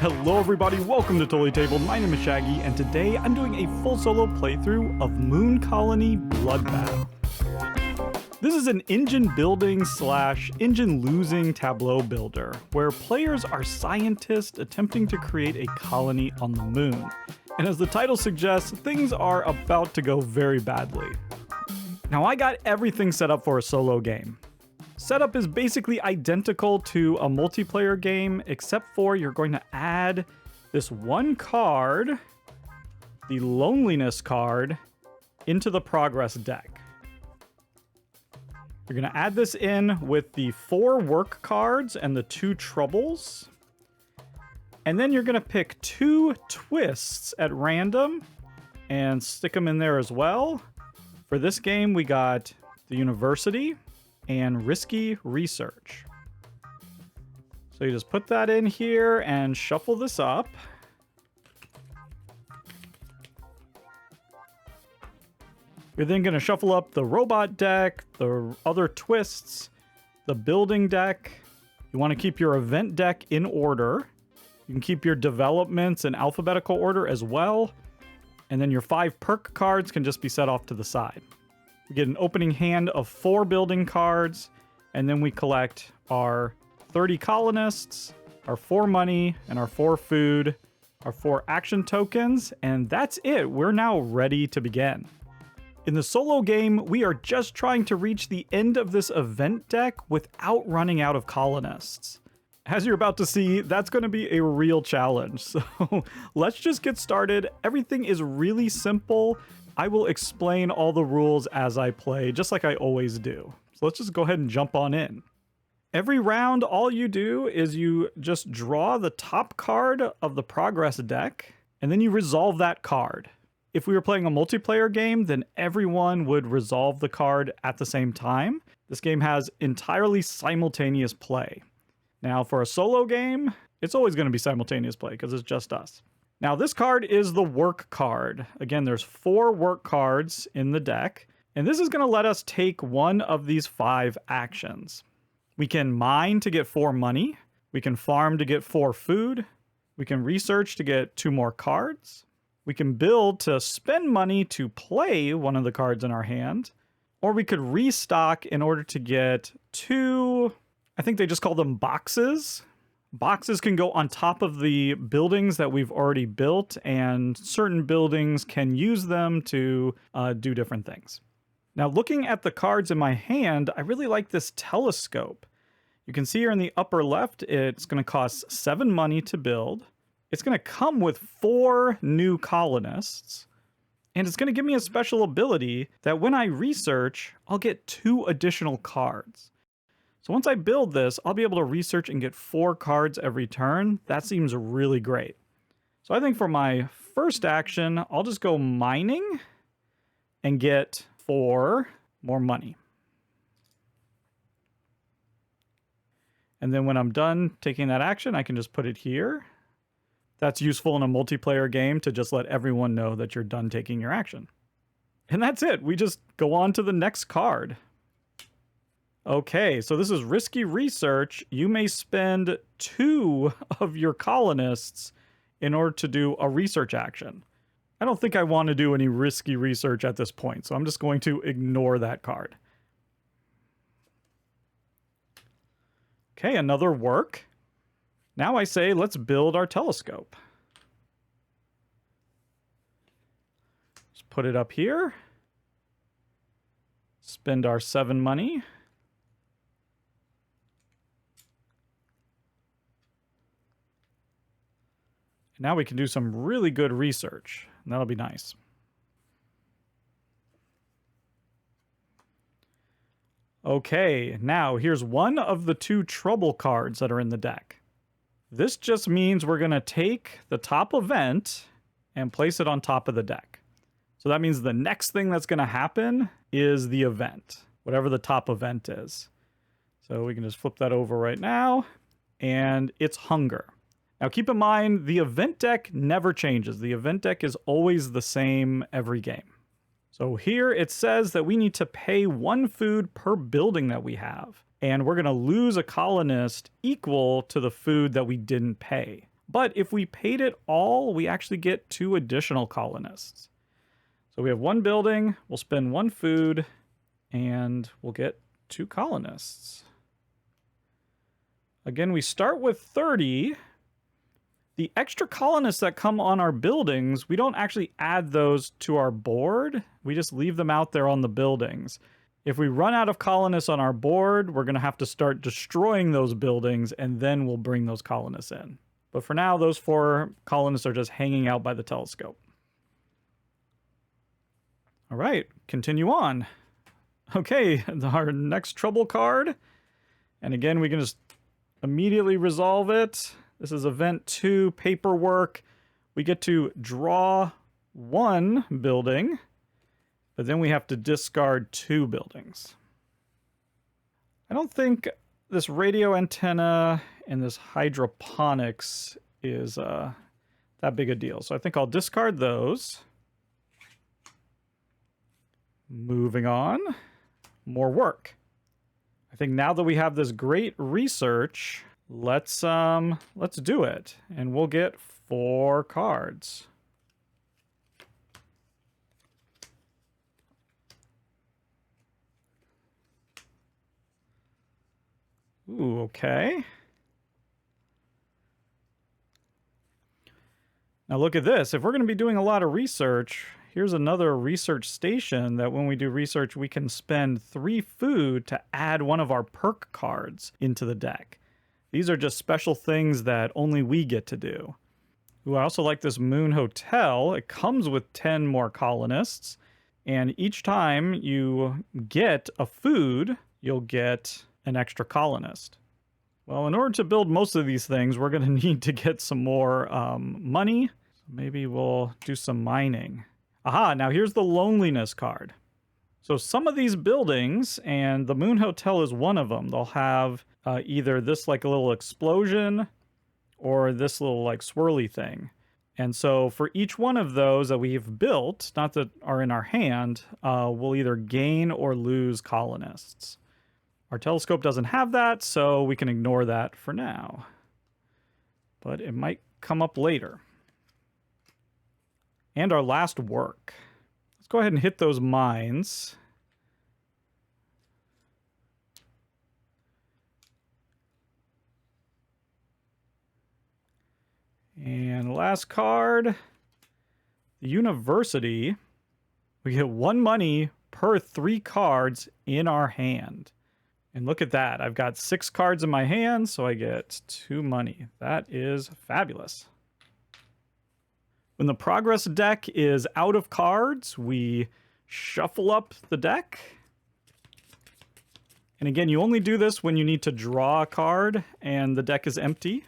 Hello everybody, welcome to Totally Table. My name is Shaggy, and today I'm doing a full solo playthrough of Moon Colony Bloodbath. This is an engine building / engine losing tableau builder, where players are scientists attempting to create a colony on the moon. And as the title suggests, things are about to go very badly. Now I got everything set up for a solo game. Setup is basically identical to a multiplayer game, except for you're going to add this one card, the loneliness card, into the progress deck. You're going to add this in with the 4 work cards and the 2 troubles. And then you're going to pick 2 twists at random and stick them in there as well. For this game, we got the university and risky research. So you just put that in here and shuffle this up. You're then going to shuffle up the robot deck, the other twists, the building deck. You want to keep your event deck in order. You can keep your developments in alphabetical order as well. And then your 5 perk cards can just be set off to the side. We get an opening hand of 4 building cards, and then we collect our 30 colonists, our 4 money, and our 4 food, our 4 action tokens, and that's it. We're now ready to begin. In the solo game, we are just trying to reach the end of this event deck without running out of colonists. As you're about to see, that's going to be a real challenge, so let's just get started. Everything is really simple. I will explain all the rules as I play, just like I always do. So let's just go ahead and jump on in. Every round, all you do is you just draw the top card of the progress deck, and then you resolve that card. If we were playing a multiplayer game, then everyone would resolve the card at the same time. This game has entirely simultaneous play. Now, for a solo game, it's always going to be simultaneous play because it's just us. Now, this card is the work card. Again, there's 4 work cards in the deck, and this is going to let us take one of these 5 actions. We can mine to get 4 money. We can farm to get 4 food. We can research to get 2 more cards. We can build to spend money to play one of the cards in our hand. Or we could restock in order to get 2, I think they just call them boxes. Boxes can go on top of the buildings that we've already built, and certain buildings can use them to do different things. Now, looking at the cards in my hand, I really like this telescope. You can see here in the upper left, it's going to cost 7 money to build. It's going to come with 4 new colonists, and it's going to give me a special ability that when I research, I'll get 2 additional cards. So once I build this, I'll be able to research and get 4 cards every turn. That seems really great. So I think for my first action, I'll just go mining and get 4 more money. And then when I'm done taking that action, I can just put it here. That's useful in a multiplayer game to just let everyone know that you're done taking your action. And that's it. We just go on to the next card. Okay, so this is risky research. You may spend 2 of your colonists in order to do a research action. I don't think I want to do any risky research at this point, so I'm just going to ignore that card. Okay, another work. Now I say let's build our telescope. Just put it up here. Spend our 7 money. Now we can do some really good research, and that'll be nice. Okay, now here's one of the 2 trouble cards that are in the deck. This just means we're going to take the top event and place it on top of the deck. So that means the next thing that's going to happen is the event, whatever the top event is. So we can just flip that over right now, and it's hunger. Now keep in mind, the event deck never changes. The event deck is always the same every game. So here it says that we need to pay 1 food per building that we have. And we're going to lose a colonist equal to the food that we didn't pay. But if we paid it all, we actually get 2 additional colonists. So we have 1 building, we'll spend 1 food, and we'll get 2 colonists. Again, we start with 30. The extra colonists that come on our buildings, we don't actually add those to our board. We just leave them out there on the buildings. If we run out of colonists on our board, we're going to have to start destroying those buildings, and then we'll bring those colonists in. But for now, those 4 colonists are just hanging out by the telescope. All right, continue on. Okay, our next trouble card. And again, we can just immediately resolve it. This is event 2, paperwork. We get to draw 1 building, but then we have to discard 2 buildings. I don't think this radio antenna and this hydroponics is that big a deal. So I think I'll discard those. Moving on. More work. I think now that we have this great research, let's do it. And we'll get 4 cards. Ooh, okay. Now look at this. If we're going to be doing a lot of research, here's another research station that when we do research, we can spend 3 food to add one of our perk cards into the deck. These are just special things that only we get to do. Ooh, I also like this Moon Hotel. It comes with 10 more colonists. And each time you get a food, you'll get an extra colonist. Well, in order to build most of these things, we're going to need to get some more money. So maybe we'll do some mining. Aha, now here's the loneliness card. So some of these buildings, and the Moon Hotel is one of them, they'll have either this like a little explosion or this little like swirly thing. And so for each one of those that we've built, not that are in our hand, we'll either gain or lose colonists. Our telescope doesn't have that, so we can ignore that for now. But it might come up later. And our last work. Let's go ahead and hit those mines. And last card, the university. We get 1 money per 3 cards in our hand. And look at that. I've got 6 cards in my hand, so I get 2 money. That is fabulous. When the progress deck is out of cards, we shuffle up the deck. And again, you only do this when you need to draw a card and the deck is empty.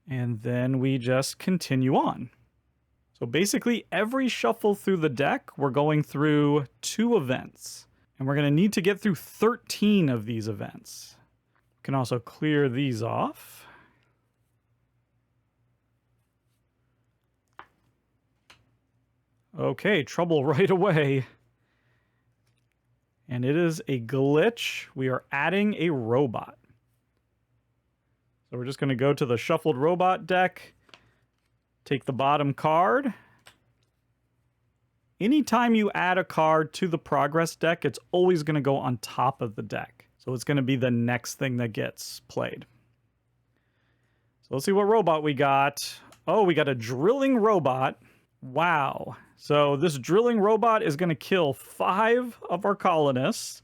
And then we just continue on. So basically, every shuffle through the deck, we're going through 2 events. And we're going to need to get through 13 of these events. We can also clear these off. Okay, trouble right away. And it is a glitch. We are adding a robot. So we're just going to go to the shuffled robot deck, take the bottom card. Anytime you add a card to the progress deck, it's always going to go on top of the deck. So it's going to be the next thing that gets played. So let's see what robot we got. Oh, we got a drilling robot. Wow. So this drilling robot is going to kill 5 of our colonists.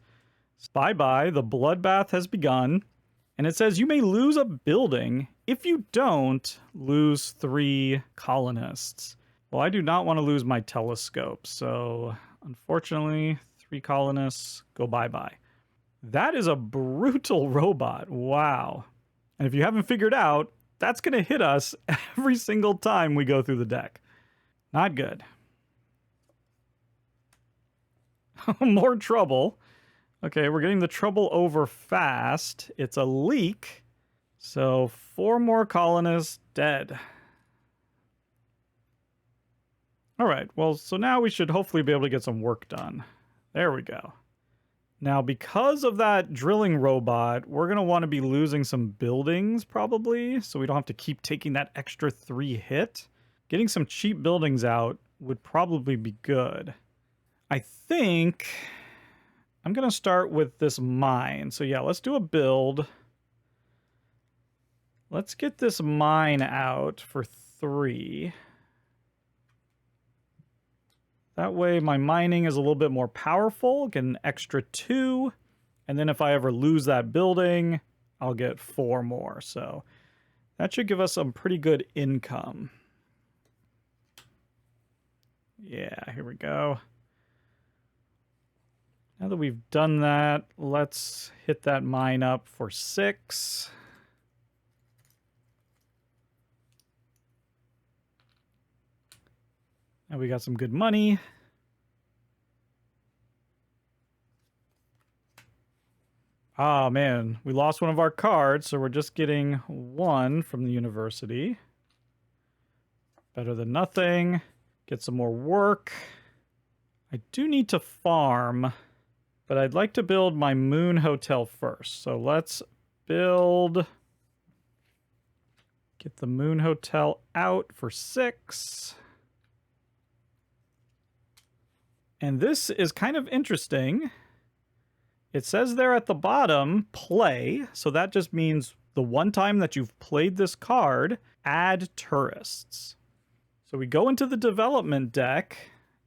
Bye-bye. The bloodbath has begun. And it says you may lose a building. If you don't, lose 3 colonists. Well, I do not want to lose my telescope, so unfortunately, 3 colonists go bye-bye. That is a brutal robot. Wow. And if you haven't figured out, that's going to hit us every single time we go through the deck. Not good. More trouble. Okay, we're getting the trouble over fast. It's a leak. So 4 more colonists dead. All right, well, so now we should hopefully be able to get some work done. There we go. Now, because of that drilling robot, we're going to want to be losing some buildings probably, so we don't have to keep taking that extra 3 hit. Getting some cheap buildings out would probably be good. I think I'm going to start with this mine. So yeah, let's do a build. Let's get this mine out for 3. That way my mining is a little bit more powerful, get an extra 2. And then if I ever lose that building, I'll get 4 more. So that should give us some pretty good income. Yeah, here we go. Now that we've done that, let's hit that mine up for 6. Now we got some good money. Ah, man, we lost one of our cards, so we're just getting 1 from the university. Better than nothing. Get some more work. I do need to farm, but I'd like to build my Moon Hotel first. So let's build... Get the Moon Hotel out for 6. And this is kind of interesting. It says there at the bottom, play. So that just means the one time that you've played this card, add tourists. So we go into the development deck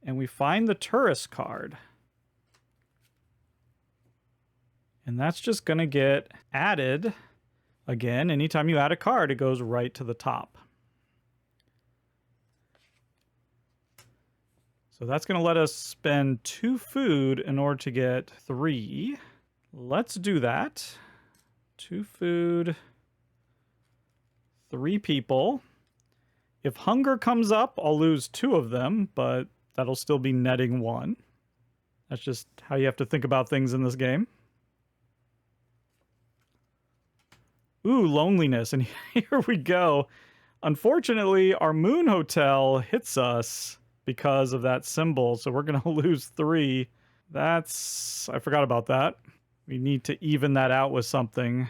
and we find the tourist card. And that's just going to get added. Again, anytime you add a card, it goes right to the top. So that's going to let us spend 2 food in order to get 3. Let's do that. 2 food, 3 people. If hunger comes up, I'll lose 2 of them, but that'll still be netting 1. That's just how you have to think about things in this game. Ooh, loneliness, and here we go. Unfortunately, our Moon Hotel hits us because of that symbol, so we're going to lose 3. I forgot about that. We need to even that out with something.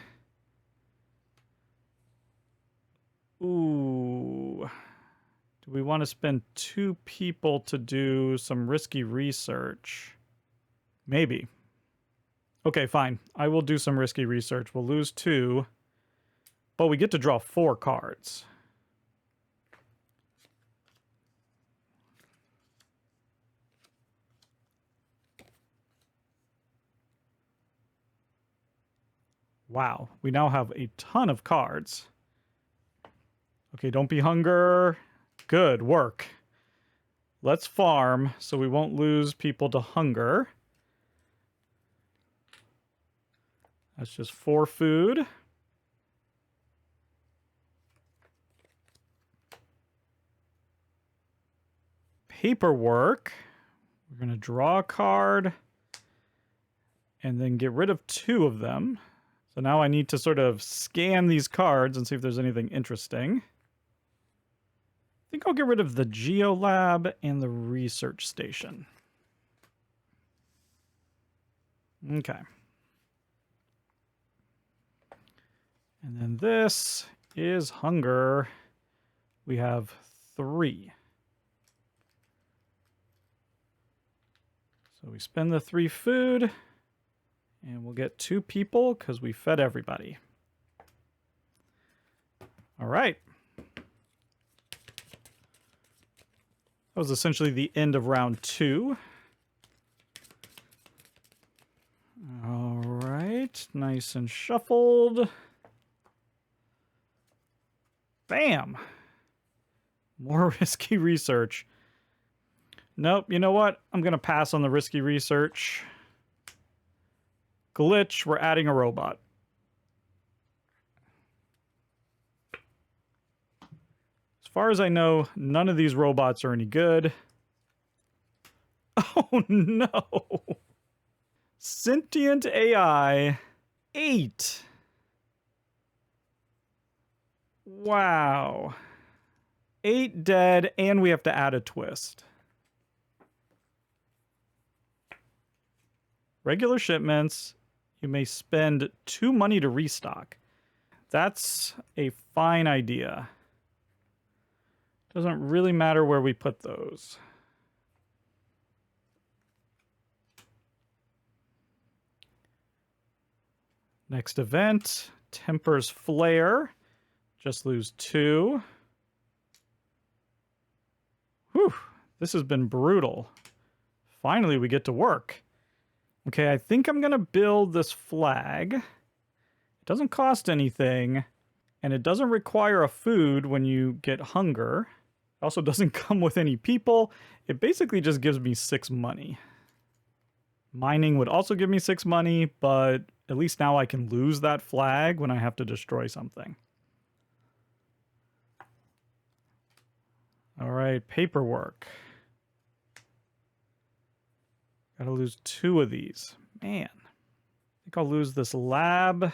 Ooh. Do we want to spend 2 people to do some risky research? Maybe. Okay, fine. I will do some risky research. We'll lose 2, but we get to draw 4 cards. Wow, we now have a ton of cards. Okay, don't be hunger. Good work. Let's farm so we won't lose people to hunger. That's just 4 food. Paperwork. We're going to draw a card and then get rid of 2 of them. So now I need to sort of scan these cards and see if there's anything interesting. I think I'll get rid of the Geolab and the Research Station. Okay. And then this is hunger. We have 3. So we spend the 3 food. And we'll get 2 people because we fed everybody. All right. That was essentially the end of round 2. All right. Nice and shuffled. Bam. More risky research. Nope. You know what? I'm going to pass on the risky research. Glitch, we're adding a robot. As far as I know, none of these robots are any good. Oh no! Sentient AI 8. Wow. 8 dead, and we have to add a twist. regular shipments. You may spend 2 money to restock. That's a fine idea. Doesn't really matter where we put those. Next event, Temper's Flare. Just lose 2. Whew, this has been brutal. Finally, we get to work. Okay, I think I'm going to build this flag. It doesn't cost anything, and it doesn't require a food when you get hunger. It also doesn't come with any people. It basically just gives me 6 money. Mining would also give me 6 money, but at least now I can lose that flag when I have to destroy something. All right, paperwork. Gotta lose 2 of these. Man, I think I'll lose this lab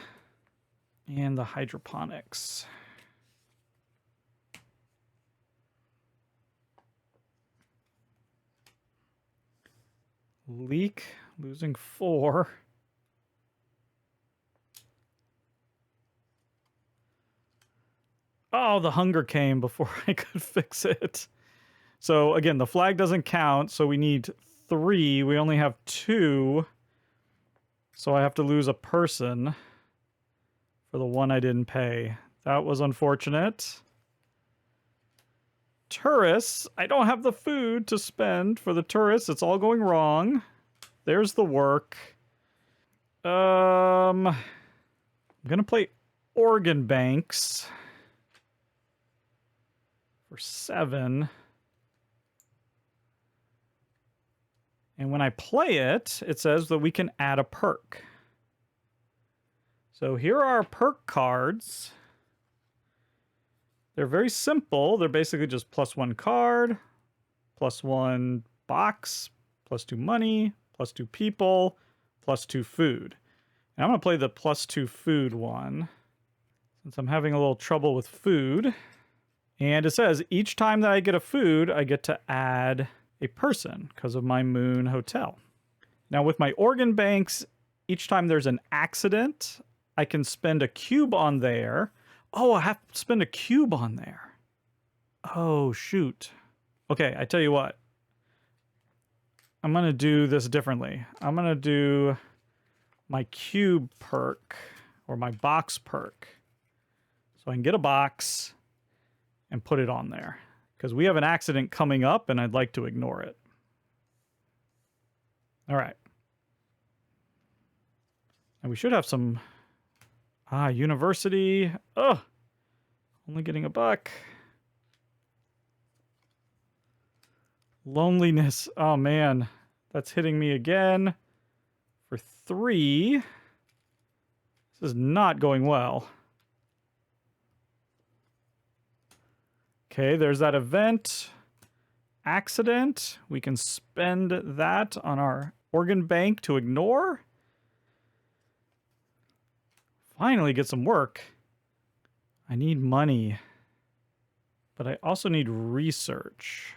and the hydroponics. Leak, losing 4. Oh, the hunger came before I could fix it. So again, the flag doesn't count, so we need 3. We only have 2. So I have to lose a person for the one I didn't pay. That was unfortunate. Tourists. I don't have the food to spend for the tourists. It's all going wrong. There's the work. I'm going to play organ banks for 7. And when I play it, it says that we can add a perk. So here are our perk cards. They're very simple. They're basically just +1 card, +1 box, +2 money, +2 people, +2 food. And I'm going to play the +2 food one, since I'm having a little trouble with food. And it says each time that I get a food, I get to add a person because of my Moon Hotel. Now with my organ banks, each time there's an accident, I can spend a cube on there. Oh, I have to spend a cube on there. Oh, shoot. Okay, I tell you what. I'm going to do this differently. I'm going to do my cube perk, or my box perk. So I can get a box and put it on there. Because we have an accident coming up, and I'd like to ignore it. All right. And we should have some... university. Ugh. Only getting $1. Loneliness. Oh, man. That's hitting me again. For 3. This is not going well. Okay, there's that event. Accident. We can spend that on our organ bank to ignore. Finally get some work. I need money. But I also need research.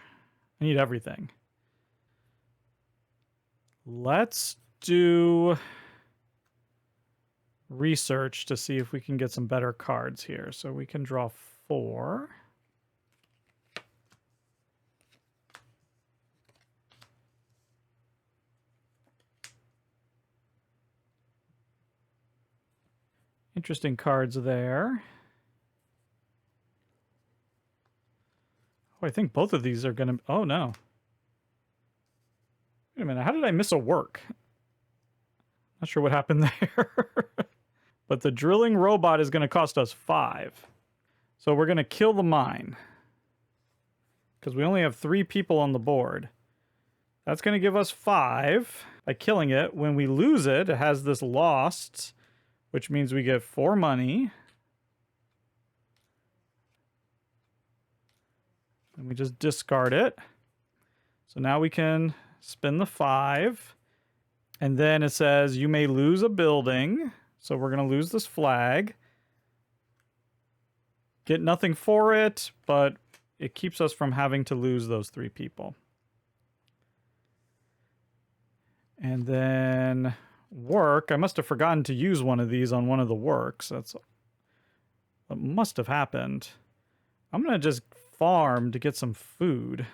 I need everything. Let's do research to see if we can get some better cards here. So we can draw 4. Interesting cards there. Oh, I think both of these are going to... Oh, no. Wait a minute. How did I miss a work? Not sure what happened there. But the drilling robot is going to cost us 5. So we're going to kill the mine. Because we only have 3 people on the board. That's going to give us 5 by killing it. When we lose it, it has this lost... which means we get 4 money. And we just discard it. So now we can spin the 5. And then it says you may lose a building. So we're going to lose this flag. Get nothing for it, but it keeps us from having to lose those 3 people. And then work. I must have forgotten to use one of these on one of the works. That's what must have happened. I'm going to just farm to get some food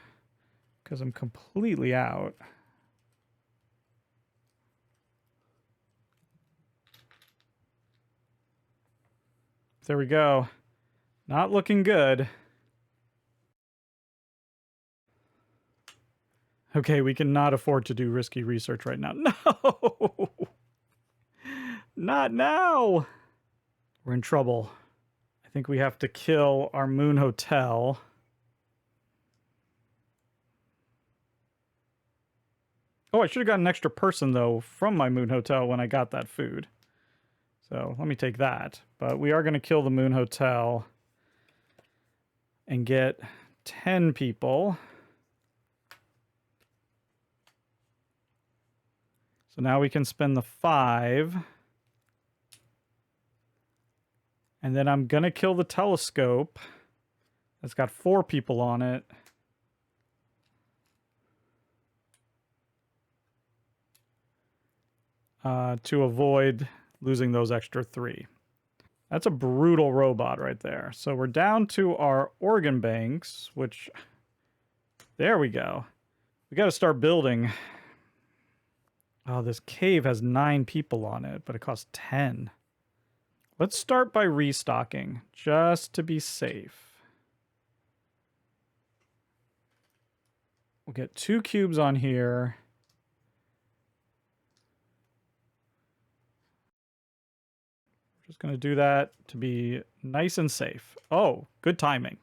because I'm completely out. There we go. Not looking good. Okay, we cannot afford to do risky research right now. No! Not now! We're in trouble. I think we have to kill our Moon Hotel. Oh, I should have got an extra person, though, from my Moon Hotel when I got that food. So let me take that. But we are going to kill the Moon Hotel and get 10 people. So now we can spend the 5. And then I'm going to kill the telescope. That's got 4 people on it. To avoid losing those extra 3. That's a brutal robot right there. So we're down to our organ banks, which... There we go. We got to start building. Oh, this cave has 9 people on it, but it costs 10. Let's start by restocking, just to be safe. We'll get 2 cubes on here. Just going to do that to be nice and safe. Oh, good timing.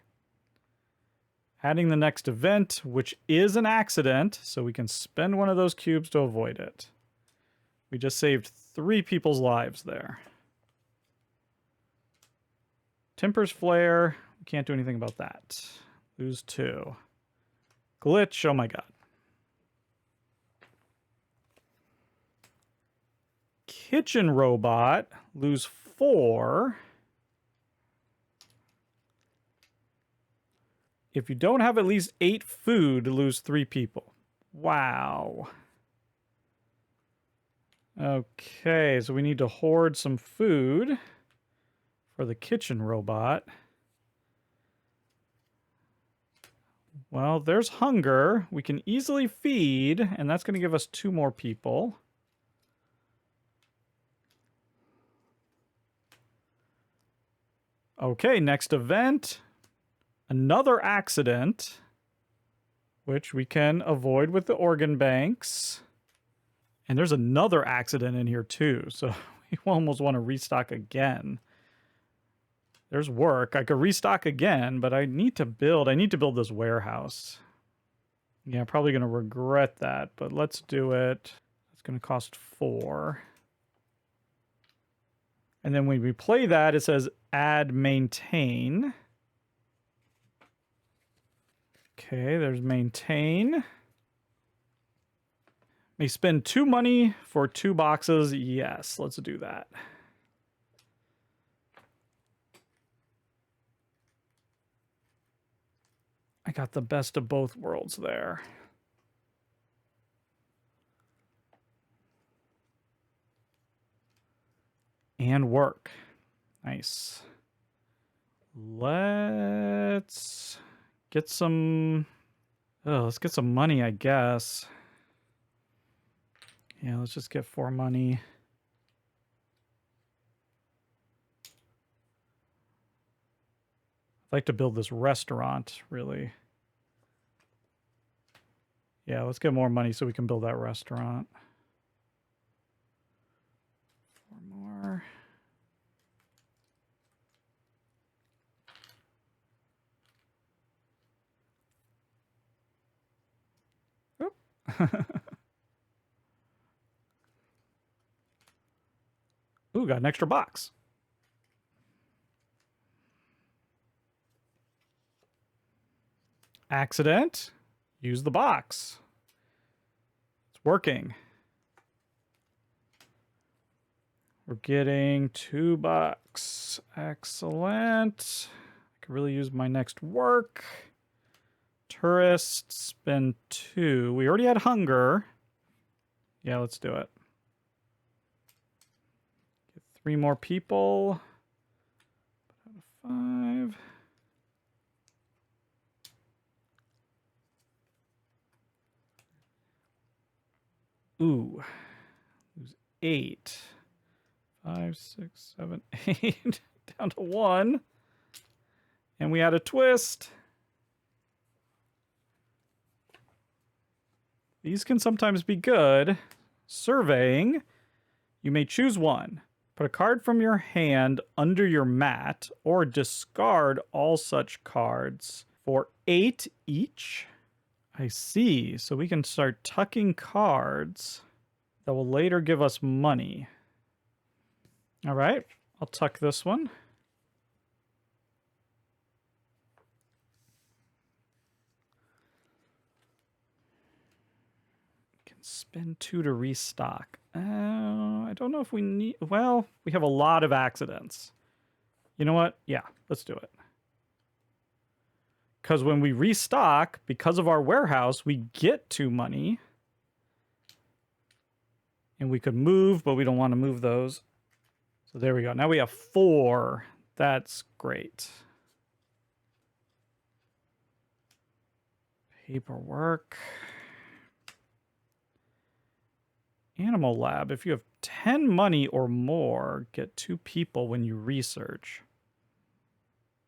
Adding the next event, which is an accident, so we can spend one of those cubes to avoid it. We just saved 3 people's lives there. Temper's Flare. We can't do anything about that. Lose 2. Glitch. Oh my god. Kitchen Robot. Lose 4. If you don't have at least 8 food, lose 3 people. Wow. Okay, so we need to hoard some food for the kitchen robot. Well, there's hunger. We can easily feed, and that's going to give us 2 more people. Okay, next event. Another accident, which we can avoid with the organ banks. And there's another accident in here too, so we almost want to restock again. There's work. I could restock again, but I need to build this warehouse. Yeah, I'm probably going to regret that, but let's do it. It's going to cost 4. And then when we play that, it says add maintain. Okay, there's maintain. May spend 2 money for 2 boxes. Yes, let's do that. I got the best of both worlds there. And work. Nice. Let's get some... Oh, let's get some money, I guess. Yeah, let's just get 4 money. I'd like to build this restaurant, really. Yeah, let's get more money so we can build that restaurant. 4 more. Oop. Ooh, got an extra box. Accident. Use the box. It's working. We're getting 2 bucks. Excellent. I could really use my next work. Tourists, spend 2. We already had hunger. Yeah, let's do it. 3 more people. 5. Ooh. Lose 8. 5, 6, 7, 8. Down to 1. And we had a twist. These can sometimes be good. Surveying. You may choose one. Put a card from your hand under your mat or discard all such cards for 8 each. I see. So we can start tucking cards that will later give us money. All right. I'll tuck this one. Spend 2 to restock. I don't know if we need... Well, we have a lot of accidents. You know what? Yeah, let's do it. Because when we restock, because of our warehouse, we get 2 money. And we could move, but we don't want to move those. So there we go. Now we have 4. That's great. Paperwork. Animal lab. If you have 10 money or more, get 2 people when you research.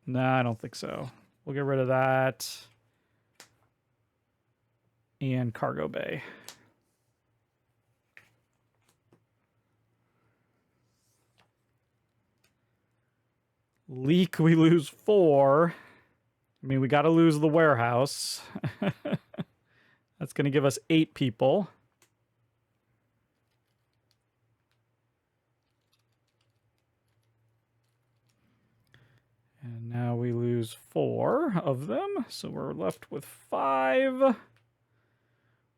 Nah, I don't think so. We'll get rid of that. And cargo bay. Leak, we lose 4. I mean, we got to lose the warehouse. That's going to give us 8 people. And now we lose 4 of them, so we're left with 5.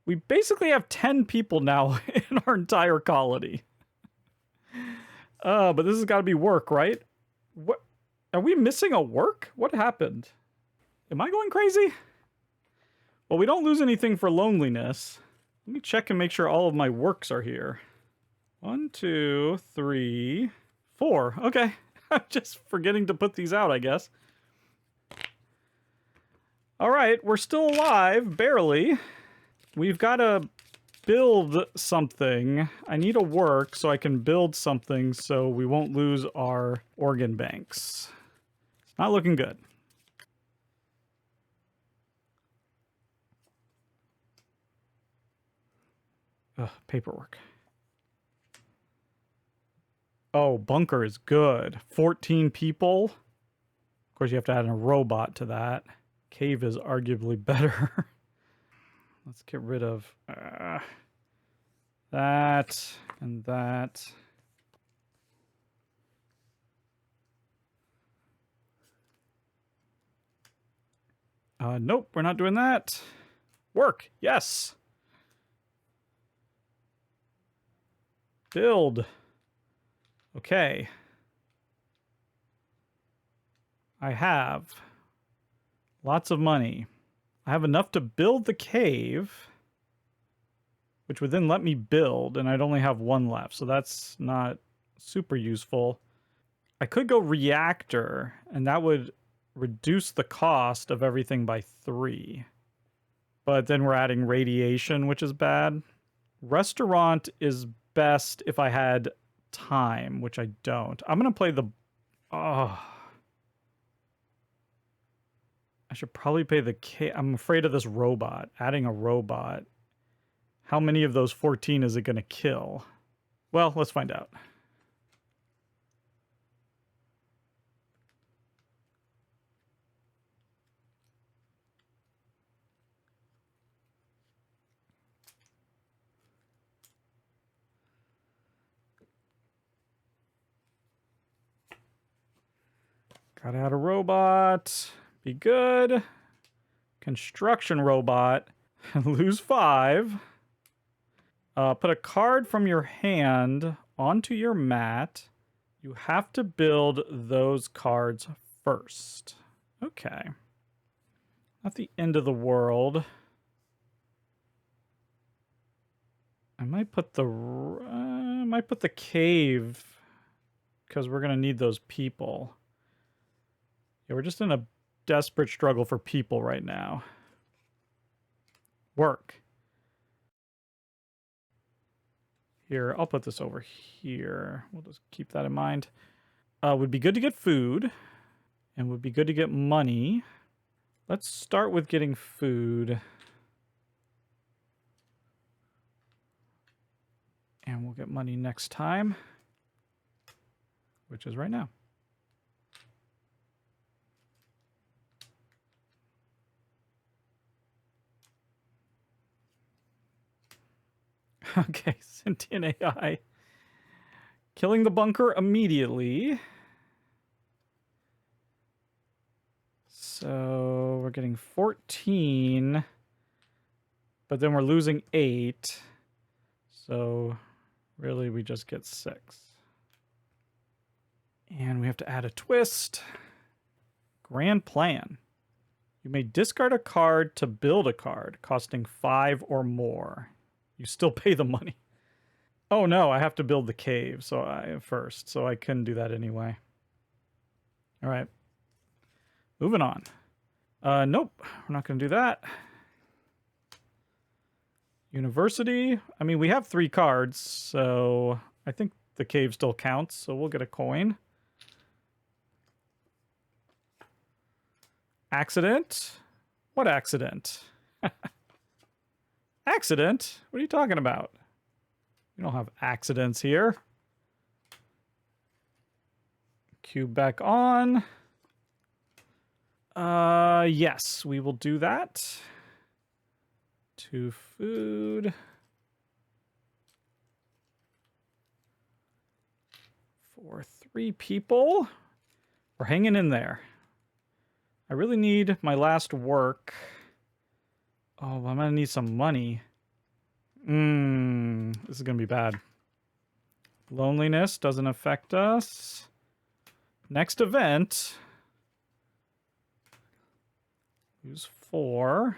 We basically have 10 people now in our entire colony. But this has got to be work, right? What? Are we missing a work? What happened? Am I going crazy? Well, we don't lose anything for loneliness. Let me check and make sure all of my works are here. 1, 2, 3, 4. Okay. I'm just forgetting to put these out, I guess. All right, we're still alive, barely. We've got to build something. I need a work so I can build something so we won't lose our organ banks. It's not looking good. Ugh, paperwork. Oh, bunker is good. 14 people. Of course, you have to add a robot to that. Cave is arguably better. Let's get rid of that and that. Nope, we're not doing that. Work, yes. Build. Okay. I have lots of money. I have enough to build the cave, which would then let me build, and I'd only have 1 left, so that's not super useful. I could go reactor, and that would reduce the cost of everything by 3. But then we're adding radiation, which is bad. Restaurant is best if I had time, which I don't. I'm going to play the... Oh... I should probably pay the... I'm afraid of this robot. Adding a robot. How many of those 14 is it going to kill? Well, let's find out. Gotta add a robot. Be good. Construction robot. Lose 5. Put a card from your hand onto your mat. You have to build those cards first. Okay. Not the end of the world. I might put the cave because we're going to need those people. Yeah, we're just in a desperate struggle for people right now. Work. Here, I'll put this over here. We'll just keep that in mind. Would be good to get food, and would be good to get money. Let's start with getting food. And we'll get money next time, which is right now. Okay, sentient AI. Killing the bunker immediately. So we're getting 14, but then we're losing 8. So really we just get 6. And we have to add a twist. Grand plan. You may discard a card to build a card, costing 5 or more. You still pay the money. Oh no, I have to build the cave first, so I couldn't do that anyway. All right. Moving on. Nope, we're not going to do that. University. I mean, we have 3 cards, so I think the cave still counts, so we'll get a coin. Accident? What accident? Accident? What are you talking about? We don't have accidents here. Cube back on. Yes, we will do that. 2 food. For 3 people. We're hanging in there. I really need my last work. Oh, I'm gonna need some money. This is gonna be bad. Loneliness doesn't affect us. Next event. Use 4.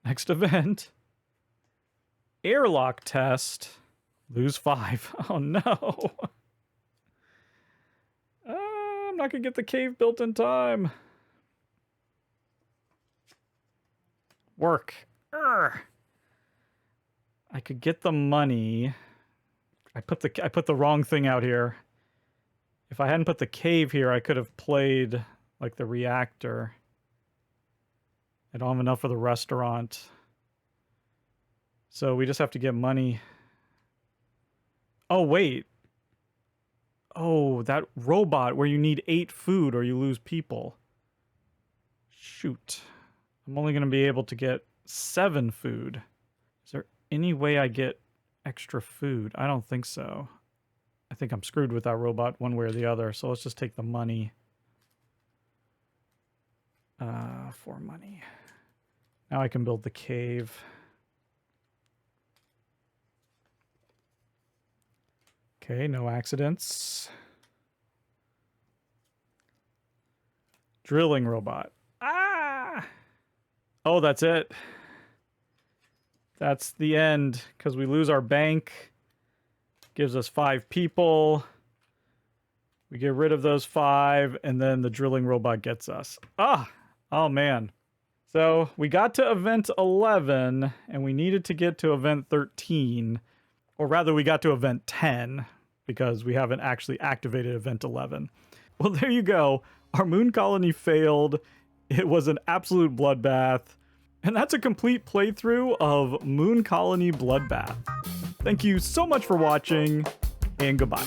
Next event. Airlock test. Lose 5. Oh no. I'm not gonna get the cave built in time. Work. Urgh. I could get the money. I put the wrong thing out here. If I hadn't put the cave here, I could have played like the reactor. I don't have enough for the restaurant. So we just have to get money. Oh, wait. Oh, that robot where you need 8 food or you lose people. Shoot. I'm only going to be able to get 7 food. Is there any way I get extra food? I don't think so. I think I'm screwed with that robot one way or the other. So let's just take the money. For money. Now I can build the cave. Okay, no accidents. Drilling robot. Ah! Oh, that's it. That's the end, because we lose our bank. Gives us 5 people. We get rid of those 5, and then the drilling robot gets us. Ah! Oh, man. So we got to event 11, and we needed to get to event 13. Or rather, we got to event 10, because we haven't actually activated event 11. Well, there you go. Our moon colony failed. It was an absolute bloodbath. And that's a complete playthrough of Moon Colony Bloodbath. Thank you so much for watching, and goodbye.